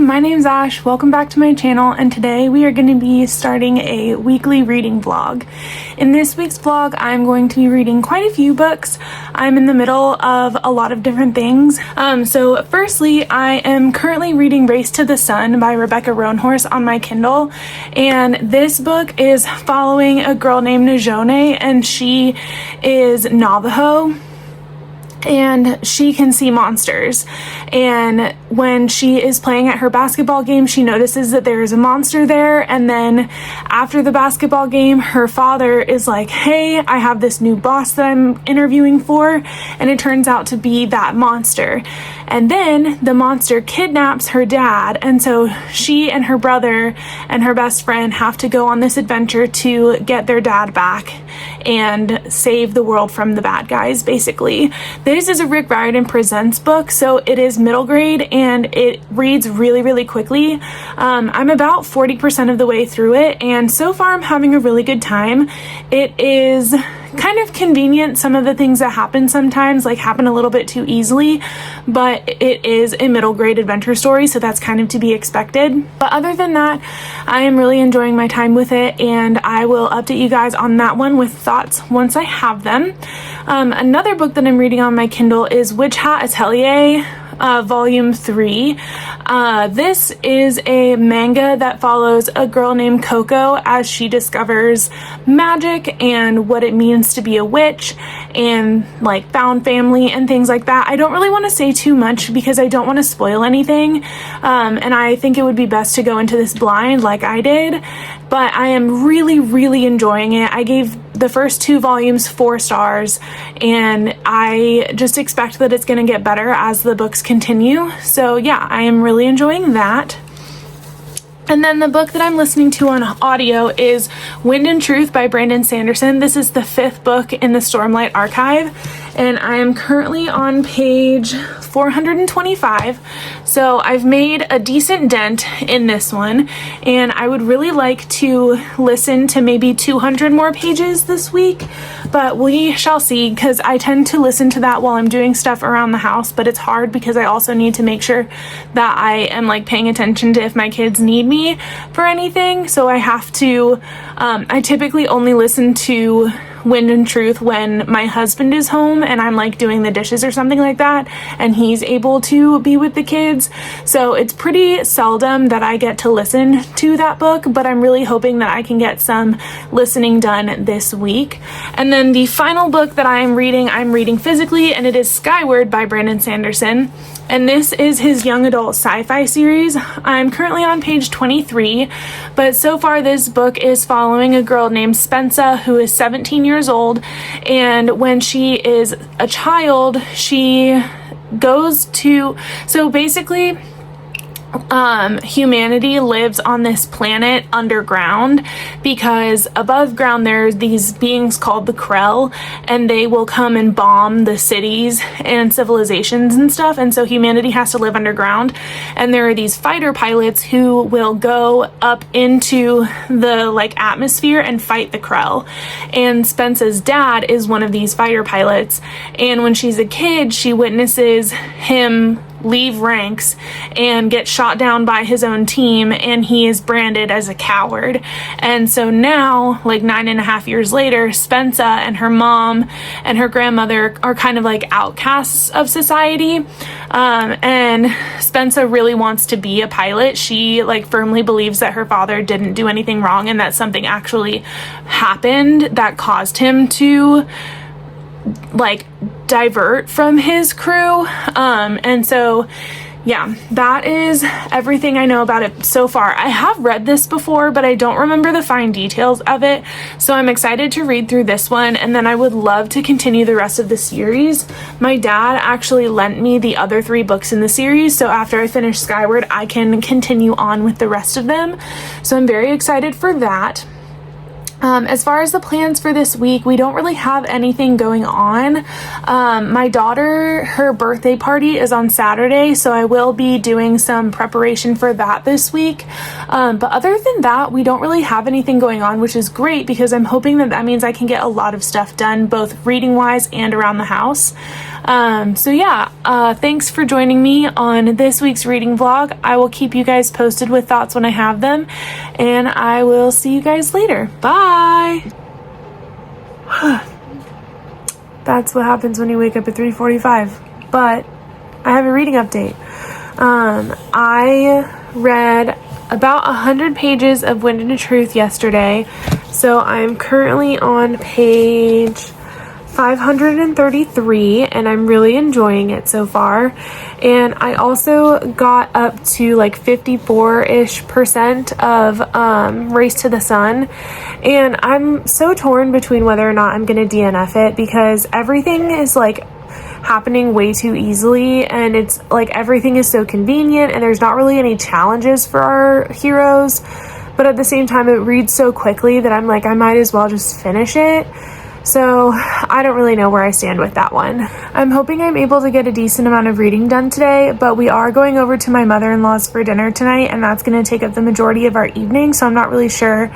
my name's Ash. Welcome back to my channel, and today we are going to be starting a weekly reading vlog. In this week's vlog, I'm going to be reading quite a few books. I'm in the middle of a lot of different things. So firstly, I am currently reading Race to the Sun by Rebecca Roanhorse on my Kindle, and this book is following a girl named Najone, and she is Navajo. And she can see monsters, and when she is playing at her basketball game, she notices that there is a monster there. And then after the basketball game, her father is like, hey, I have this new boss that I'm interviewing for, and it turns out to be that monster. And then the monster kidnaps her dad, and so she and her brother and her best friend have to go on this adventure to get their dad back and save the world from the bad guys, basically. This is a Rick Riordan Presents book, so it is middle grade and it reads really, really quickly. I'm about 40% of the way through it, and so far I'm having a really good time. It is kind of convenient. Some of the things that happen sometimes happen a little bit too easily, but it is a middle grade adventure story, so that's kind of to be expected. But other than that, I am really enjoying my time with it, and I will update you guys on that one with thoughts once I have them. Another book that I'm reading on my Kindle is Witch Hat Atelier, Volume 3. This is a manga that follows a girl named Coco as she discovers magic and what it means to be a witch and found family and things like that. I don't really want to say too much because I don't want to spoil anything, and I think it would be best to go into this blind like I did, but I am really, really enjoying it. I gave the first 2 volumes 4 stars, and I just expect that it's going to get better as the books continue. So yeah, I am really enjoying that. And then the book that I'm listening to on audio is Wind and Truth by Brandon Sanderson. This is the 5th book in the Stormlight Archive, and I am currently on page 425. So I've made a decent dent in this one, and I would really like to listen to maybe 200 more pages this week, but we shall see, because I tend to listen to that while I'm doing stuff around the house, but it's hard because I also need to make sure that I am paying attention to if my kids need me for anything. So I have to, I typically only listen to Wind and Truth when my husband is home and I'm doing the dishes or something like that, and he's able to be with the kids. So it's pretty seldom that I get to listen to that book, but I'm really hoping that I can get some listening done this week. And then the final book that I'm reading physically, and it is Skyward by Brandon Sanderson. And this is his young adult sci-fi series. I'm currently on page 23, but so far this book is following a girl named Spensa who is 17 years old, and when she is a child, she goes to, so basically humanity lives on this planet underground, because above ground there's these beings called the Krell, and they will come and bomb the cities and civilizations and stuff, and so humanity has to live underground. And there are these fighter pilots who will go up into the atmosphere and fight the Krell, and Spensa's dad is one of these fighter pilots, and when she's a kid she witnesses him leave ranks and get shot down by his own team, and he is branded as a coward. And so now, 9.5 years later, Spensa and her mom and her grandmother are kind of outcasts of society, and Spensa really wants to be a pilot. She firmly believes that her father didn't do anything wrong and that something actually happened that caused him to divert from his crew, and so yeah, that is everything I know about it so far. I have read this before, but I don't remember the fine details of it, so I'm excited to read through this one, and then I would love to continue the rest of the series. My dad actually lent me the other 3 books in the series, so after I finish Skyward I can continue on with the rest of them, so I'm very excited for that. As far as the plans for this week, we don't really have anything going on. My daughter, her birthday party is on Saturday, so I will be doing some preparation for that this week. But other than that, we don't really have anything going on, which is great because I'm hoping that that means I can get a lot of stuff done, both reading-wise and around the house. So yeah, thanks for joining me on this week's reading vlog. I will keep you guys posted with thoughts when I have them, and I will see you guys later. Bye! That's what happens when you wake up at 3:45. But I have a reading update. I read about 100 pages of Wind into Truth yesterday, so I'm currently on page 533, and I'm really enjoying it so far. And I also got up to like 54-ish% of Race to the Sun, and I'm so torn between whether or not I'm gonna DNF it, because everything is like happening way too easily, and it's like everything is so convenient, and there's not really any challenges for our heroes, but at the same time it reads so quickly that I'm like, I might as well just finish it. So I don't really know where I stand with that one. I'm hoping I'm able to get a decent amount of reading done today, but we are going over to my mother-in-law's for dinner tonight, and that's going to take up the majority of our evening, so I'm not really sure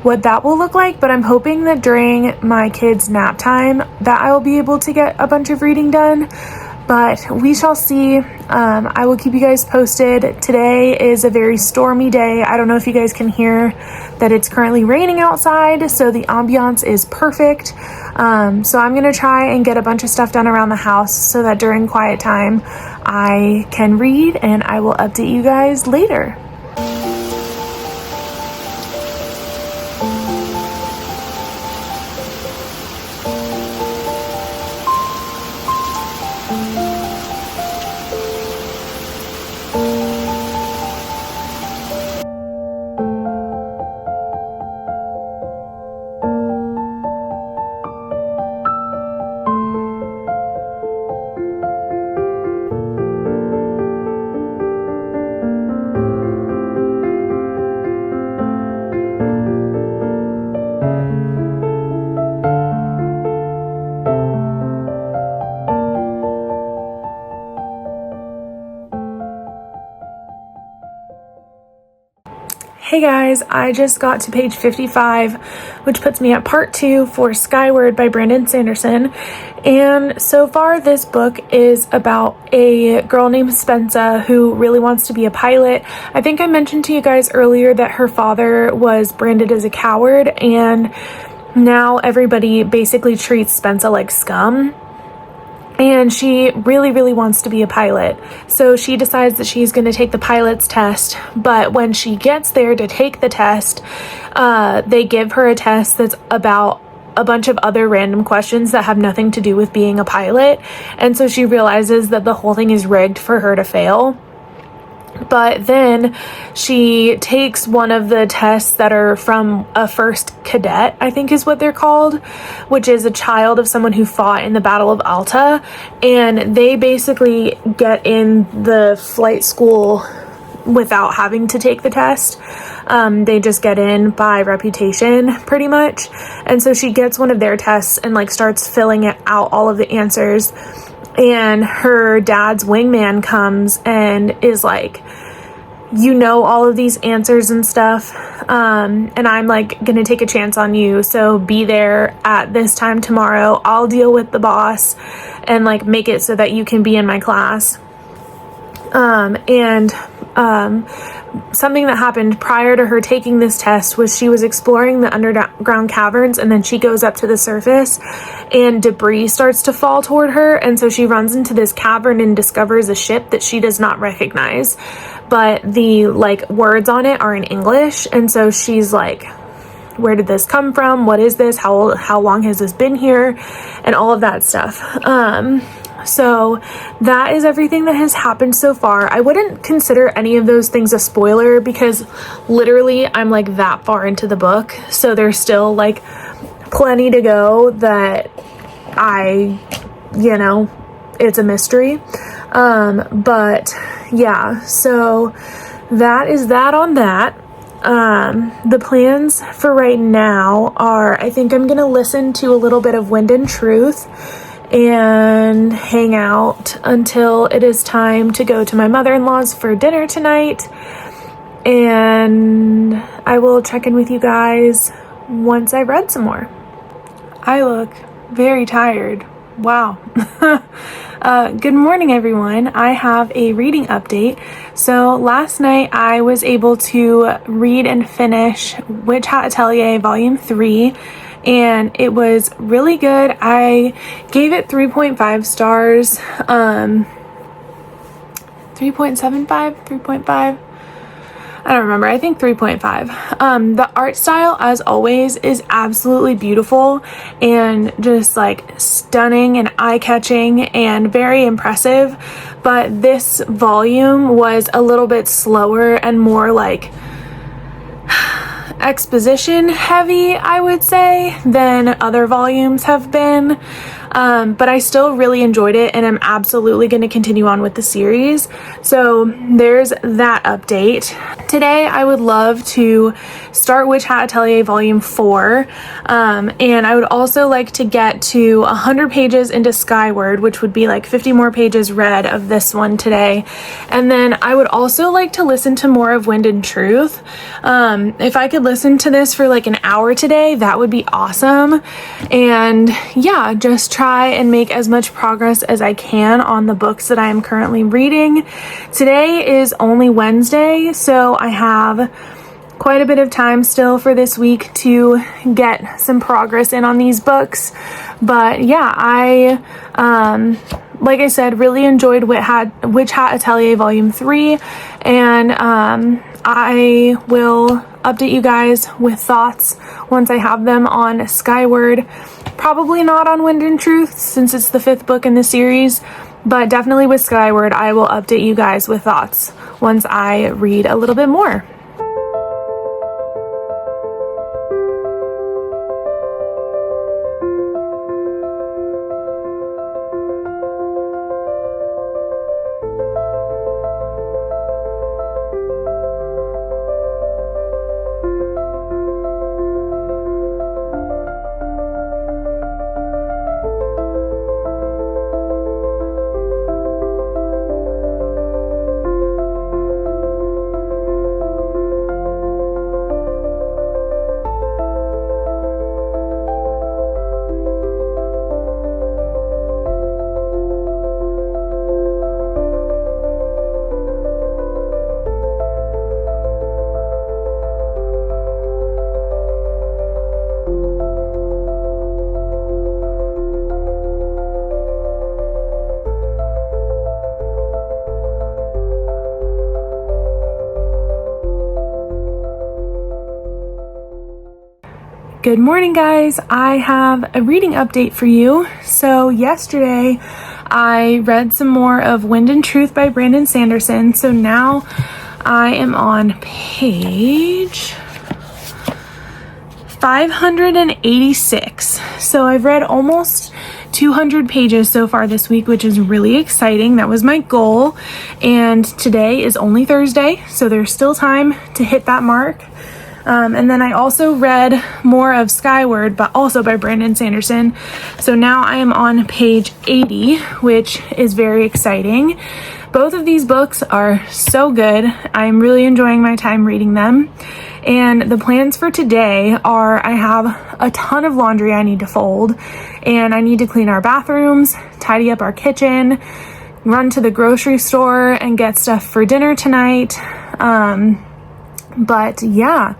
what that will look like, but I'm hoping that during my kids' nap time that I will be able to get a bunch of reading done. But we shall see. I will keep you guys posted. Today is a very stormy day. I don't know if you guys can hear that it's currently raining outside, so the ambiance is perfect. So I'm gonna try and get a bunch of stuff done around the house so that during quiet time I can read, and I will update you guys later. Hey guys, I just got to page 55, which puts me at part 2 for Skyward by Brandon Sanderson. And so far this book is about a girl named Spensa who really wants to be a pilot. I think I mentioned to you guys earlier that her father was branded as a coward, and now everybody basically treats Spensa like scum. And she really, really wants to be a pilot. So she decides that she's going to take the pilot's test. But when she gets there to take the test, they give her a test that's about a bunch of other random questions that have nothing to do with being a pilot. And so she realizes that the whole thing is rigged for her to fail. But then she takes one of the tests that are from a first cadet, I think is what they're called, which is a child of someone who fought in the Battle of Alta. And they basically get in the flight school without having to take the test. They just get in by reputation, pretty much. And so she gets one of their tests and like starts filling it out, all of the answers. And her dad's wingman comes and is like, you know all of these answers and stuff, and I'm like gonna take a chance on you, so be there at this time tomorrow. I'll deal with the boss and like make it so that you can be in my class. Something that happened prior to her taking this test was she was exploring the underground caverns, and then she goes up to the surface and debris starts to fall toward her, and so she runs into this cavern and discovers a ship that she does not recognize, but the like words on it are in English. And so she's like, where did this come from? What is this? How long has this been here? And all of that stuff. So that is everything that has happened so far. I wouldn't consider any of those things a spoiler because literally I'm like that far into the book. So there's still like plenty to go that it's a mystery. But yeah, so that is that on that. The plans for right now are, I think I'm going to listen to a little bit of Wind and Truth and hang out until it is time to go to my mother-in-law's for dinner tonight. And I will check in with you guys once I've read some more. I look very tired. Wow. Good morning, everyone. I have a reading update. So last night I was able to read and finish Witch Hat Atelier Volume 3, and it was really good. I gave it 3.5 stars, 3.75, 3.5. I don't remember. I think 3.5. The art style, as always, is absolutely beautiful and just like stunning and eye-catching and very impressive. But this volume was a little bit slower and more like exposition heavy, I would say, than other volumes have been. But I still really enjoyed it, and I'm absolutely going to continue on with the series. So there's that update. Today I would love to start Witch Hat Atelier Volume 4, and I would also like to get to 100 pages into Skyward, which would be like 50 more pages read of this one today. And then I would also like to listen to more of Wind and Truth. If I could listen to this for like an hour today, that would be awesome. And yeah, just try and make as much progress as I can on the books that I am currently reading. Today is only Wednesday, so I have quite a bit of time still for this week to get some progress in on these books. But yeah, I like I said, really enjoyed Witch Hat Atelier Volume 3, and I will update you guys with thoughts once I have them on Skyward. Probably not on Wind and Truth, since it's the 5th book in the series, but definitely with Skyward, I will update you guys with thoughts once I read a little bit more. Good morning, guys. I have a reading update for you. So yesterday I read some more of Wind and Truth by Brandon Sanderson. So now I am on page 586. So I've read almost 200 pages so far this week, which is really exciting. That was my goal. And today is only Thursday, so there's still time to hit that mark. And then I also read more of Skyward, but also by Brandon Sanderson. So now I am on page 80, which is very exciting. Both of these books are so good. I'm really enjoying my time reading them. And the plans for today are I have a ton of laundry I need to fold, and I need to clean our bathrooms, tidy up our kitchen, run to the grocery store and get stuff for dinner tonight. But yeah,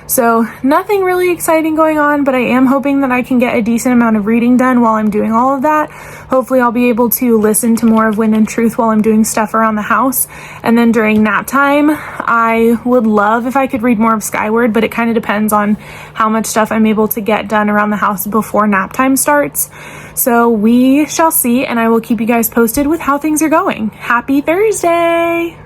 so nothing really exciting going on, but I am hoping that I can get a decent amount of reading done while I'm doing all of that. Hopefully I'll be able to listen to more of Wind and Truth while I'm doing stuff around the house. And then during nap time, I would love if I could read more of Skyward, but it kind of depends on how much stuff I'm able to get done around the house before nap time starts. So we shall see, and I will keep you guys posted with how things are going. Happy Thursday!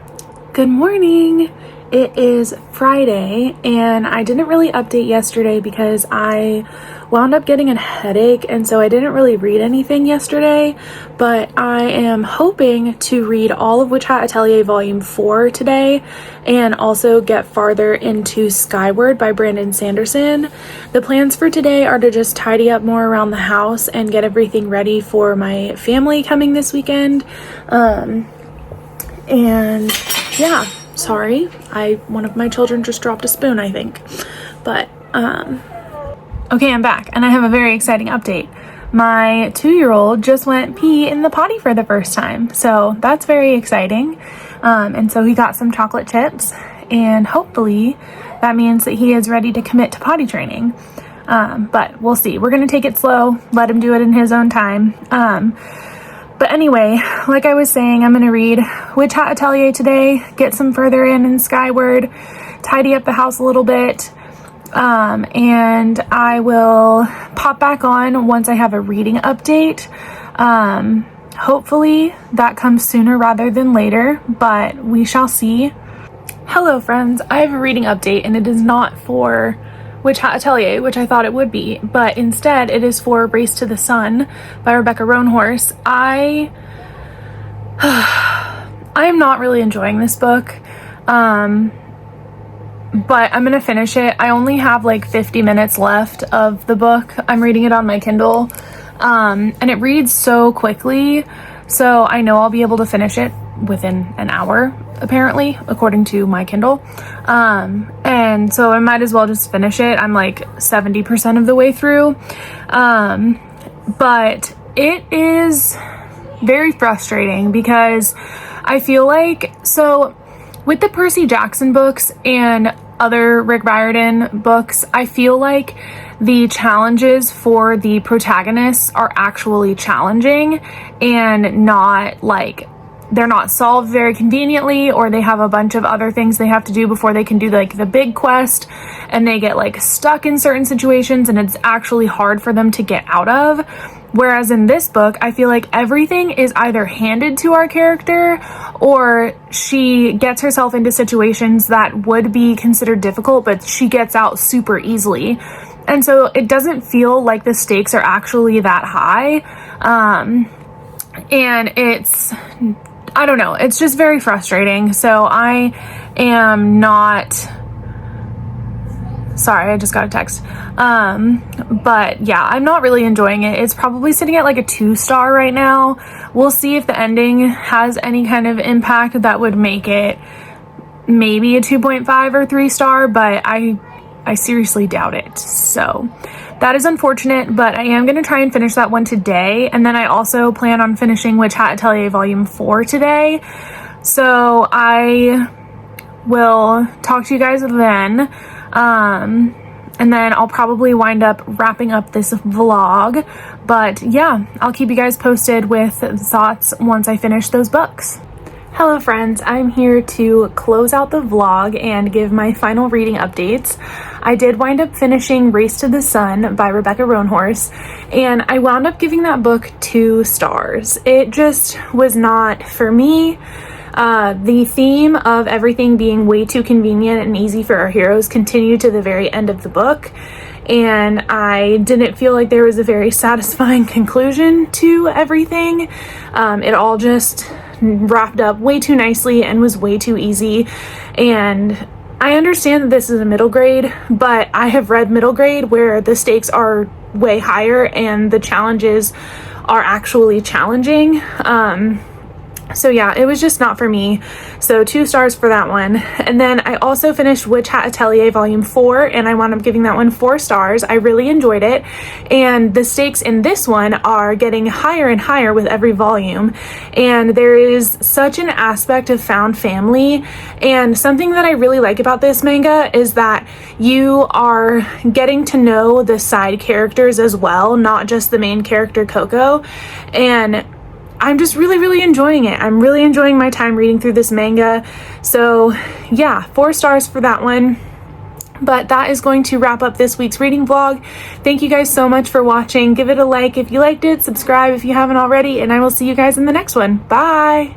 Good morning! It is Friday, and I didn't really update yesterday because I wound up getting a headache, and so I didn't really read anything yesterday, but I am hoping to read all of Witch Hat Atelier Volume 4 today, and also get farther into Skyward by Brandon Sanderson. The plans for today are to just tidy up more around the house and get everything ready for my family coming this weekend, and yeah. Sorry, one of my children just dropped a spoon, I think. But, okay, I'm back, and I have a very exciting update. my 2-year-old just went pee in the potty for the first time. So that's very exciting. And so he got some chocolate chips, and hopefully that means that he is ready to commit to potty training. But we'll see. We're going to take it slow, let him do it in his own time. But anyway, like I was saying, I'm going to read Witch Hat Atelier today, get some further in Skyward, tidy up the house a little bit, and I will pop back on once I have a reading update. Hopefully that comes sooner rather than later, but we shall see. Hello friends, I have a reading update, and it is not for Witch Hat Atelier, which I thought it would be, but instead it is for Race to the Sun by Rebecca Roanhorse. I am not really enjoying this book, but I'm gonna finish it. I only have like 50 minutes left of the book. I'm reading it on my Kindle, and it reads so quickly, so I know I'll be able to finish it within an hour, apparently, according to my Kindle. And so I might as well just finish it. I'm like 70% of the way through. But it is very frustrating because I feel like, so with the Percy Jackson books and other Rick Riordan books, I feel like the challenges for the protagonists are actually challenging and not like, they're not solved very conveniently, or they have a bunch of other things they have to do before they can do like the big quest, and they get like stuck in certain situations and it's actually hard for them to get out of. Whereas in this book, I feel like everything is either handed to our character or she gets herself into situations that would be considered difficult, but she gets out super easily. And so it doesn't feel like the stakes are actually that high. And it's, I don't know, it's just very frustrating. So I am not, sorry, I just got a text. But yeah, I'm not really enjoying it. It's probably sitting at like a 2-star right now. We'll see if the ending has any kind of impact that would make it maybe a 2.5 or 3-star, but I seriously doubt it. So that is unfortunate, but I am going to try and finish that one today. And then I also plan on finishing Witch Hat Atelier Volume 4 today. So I will talk to you guys then. And then I'll probably wind up wrapping up this vlog. But yeah, I'll keep you guys posted with thoughts once I finish those books. Hello friends, I'm here to close out the vlog and give my final reading updates. I did wind up finishing Race to the Sun by Rebecca Roanhorse, and I wound up giving that book 2 stars. It just was not for me. The theme of everything being way too convenient and easy for our heroes continued to the very end of the book, and I didn't feel like there was a very satisfying conclusion to everything. It all just wrapped up way too nicely and was way too easy. And I understand that this is a middle grade, but I have read middle grade where the stakes are way higher and the challenges are actually challenging. So yeah, it was just not for me. So 2 stars for that one. And then I also finished Witch Hat Atelier Volume 4, and I wound up giving that one 4 stars. I really enjoyed it. And the stakes in this one are getting higher and higher with every volume. And there is such an aspect of found family. And something that I really like about this manga is that you are getting to know the side characters as well, not just the main character, Coco. And I'm just really enjoying it. I'm really enjoying my time reading through this manga. So yeah, 4 stars for that one. But that is going to wrap up this week's reading vlog. Thank you guys so much for watching. Give it a like if you liked it, subscribe if you haven't already, and I will see you guys in the next one. Bye!